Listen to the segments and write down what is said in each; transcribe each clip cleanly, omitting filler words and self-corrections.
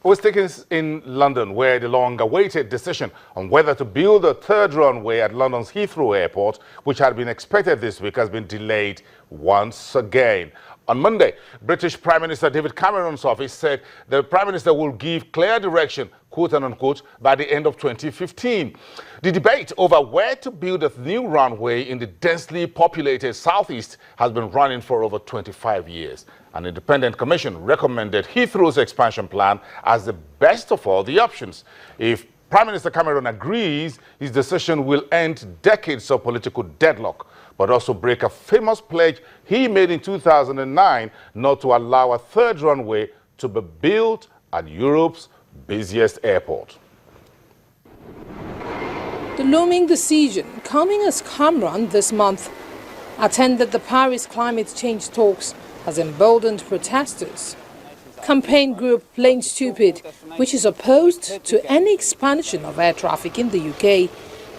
was taken in London, where the long-awaited decision on whether to build a third runway at London's Heathrow Airport, which had been expected this week, has been delayed once again. On Monday, British Prime Minister David Cameron's office said the Prime Minister will give clear direction, quote and unquote, by the end of 2015. The debate over where to build a new runway in the densely populated southeast has been running for over 25 years. An independent commission recommended Heathrow's expansion plan as the best of all the options. If Prime Minister Cameron agrees, his decision will end decades of political deadlock, but also break a famous pledge he made in 2009 not to allow a third runway to be built at Europe's busiest airport. The looming decision coming as Cameron this month attended the Paris climate change talks has emboldened protesters. Campaign group Plain Stupid, which is opposed to any expansion of air traffic in the UK,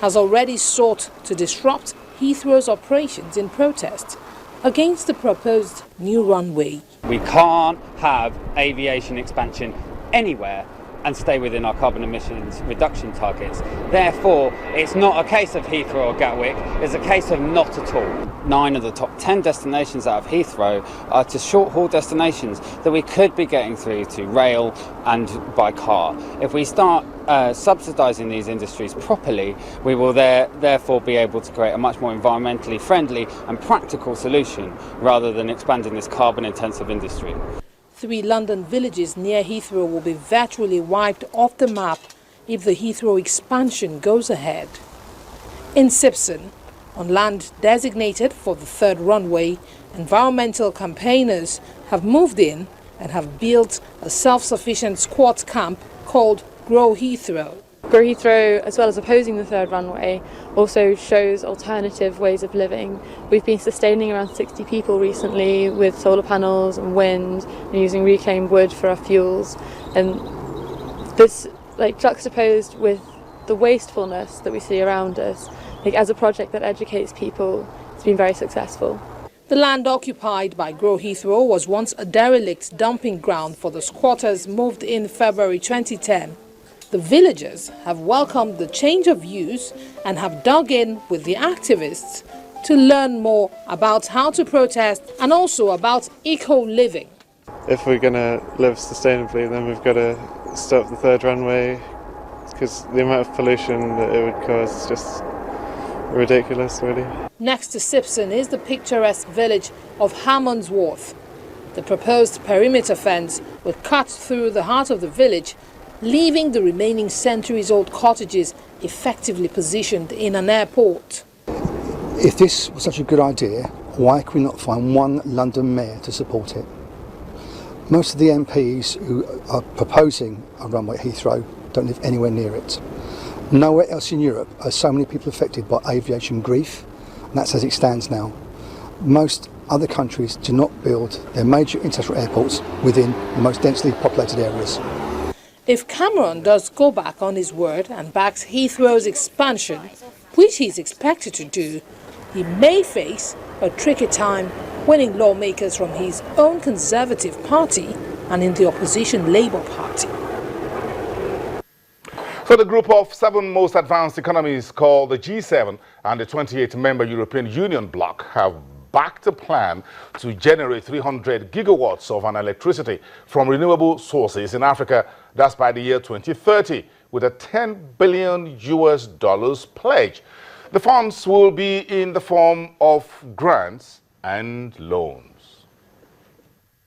has already sought to disrupt Heathrow's operations in protest against the proposed new runway. We can't have aviation expansion anywhere and stay within our carbon emissions reduction targets. Therefore, it's not a case of Heathrow or Gatwick, it's a case of not at all. 9 of the top 10 destinations out of Heathrow are to short-haul destinations that we could be getting through to rail and by car. If we start subsidising these industries properly, we will therefore be able to create a much more environmentally friendly and practical solution rather than expanding this carbon-intensive industry. 3 London villages near Heathrow will be virtually wiped off the map if the Heathrow expansion goes ahead. In Sipson, on land designated for the third runway, environmental campaigners have moved in and have built a self-sufficient squat camp called Grow Heathrow. Grow Heathrow, as well as opposing the third runway, also shows alternative ways of living. We've been sustaining around 60 people recently with solar panels and wind and using reclaimed wood for our fuels. And this, juxtaposed with the wastefulness that we see around us, as a project that educates people, it's been very successful. The land occupied by Grow Heathrow was once a derelict dumping ground for the squatters moved in February 2010. The villagers have welcomed the change of use and have dug in with the activists to learn more about how to protest and also about eco-living. If we're going to live sustainably, then we've got to stop the third runway, because the amount of pollution that it would cause is just ridiculous, really. Next to Sipson is the picturesque village of Hammondsworth. The proposed perimeter fence will cut through the heart of the village, leaving the remaining centuries-old cottages effectively positioned in an airport. If this was such a good idea, why could we not find one London mayor to support it? Most of the MPs who are proposing a runway at Heathrow don't live anywhere near it. Nowhere else in Europe are so many people affected by aviation grief, and that's as it stands now. Most other countries do not build their major international airports within the most densely populated areas. If Cameron does go back on his word and backs Heathrow's expansion, which he's expected to do, he may face a tricky time winning lawmakers from his own Conservative Party and in the opposition Labour Party. So the group of 7 most advanced economies called the G7 and the 28-member European Union bloc have backed a plan to generate 300 gigawatts of an electricity from renewable sources in Africa. That's by the year 2030, with a $10 billion pledge. The funds will be in the form of grants and loans.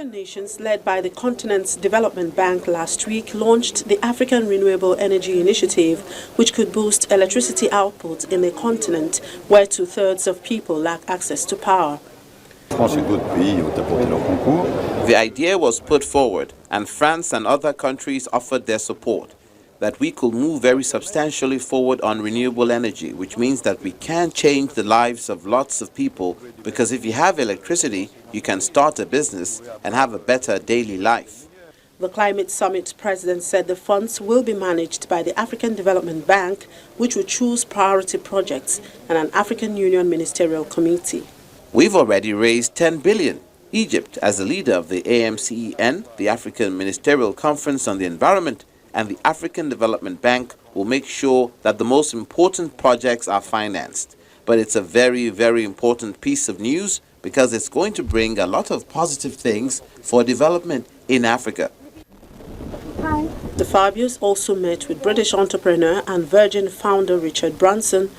Nations led by the continent's development bank last week launched the African Renewable Energy Initiative, which could boost electricity output in a continent where 2/3 of people lack access to power. The idea was put forward, and France and other countries offered their support, that we could move very substantially forward on renewable energy, which means that we can change the lives of lots of people, because if you have electricity, you can start a business and have a better daily life. The Climate Summit president said the funds will be managed by the African Development Bank, which will choose priority projects, and an African Union Ministerial Committee. We've already raised 10 billion, Egypt, as the leader of the AMCEN, the African Ministerial Conference on the Environment, and the African Development Bank will make sure that the most important projects are financed. But it's a very, very important piece of news because it's going to bring a lot of positive things for development in Africa. Hi. The Fabios also met with British entrepreneur and Virgin founder Richard Branson.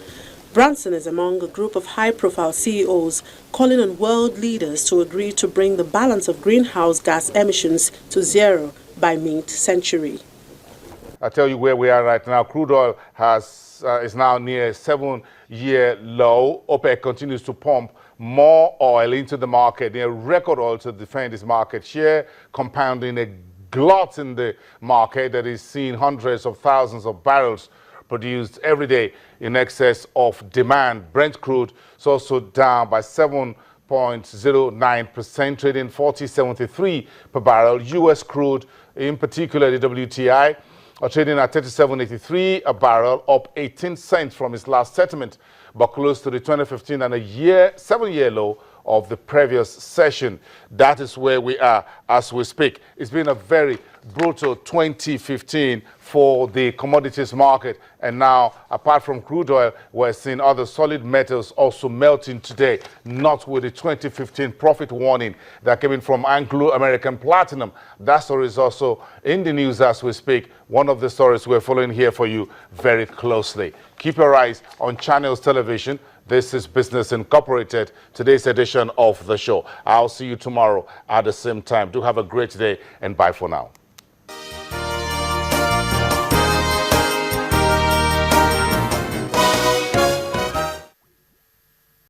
Branson is among a group of high-profile CEOs calling on world leaders to agree to bring the balance of greenhouse gas emissions to zero by mid-century. I'll tell you where we are right now. Crude oil is now near a 7-year low. OPEC continues to pump more oil into the market, near record oil to defend its market share, compounding a glut in the market that is seeing hundreds of thousands of barrels produced every day in excess of demand. Brent crude is also down by 7.09%, trading $40.73 per barrel. U.S. crude, in particular the WTI, are trading at $37.83 a barrel, up 18 cents from its last settlement, but close to the 2015 and 7-year low of the previous session. That is where we are as we speak. It's been a very brutal 2015 for the commodities market, and now, apart from crude oil, we're seeing other solid metals also melting today, not with the 2015 profit warning that came in from Anglo-American Platinum. That story is also in the news as we speak, one of the stories we're following here for you very closely. Keep your eyes on Channels Television. This is Business Incorporated, today's edition of the show. I'll see you tomorrow at the same time. Do have a great day, and bye for now.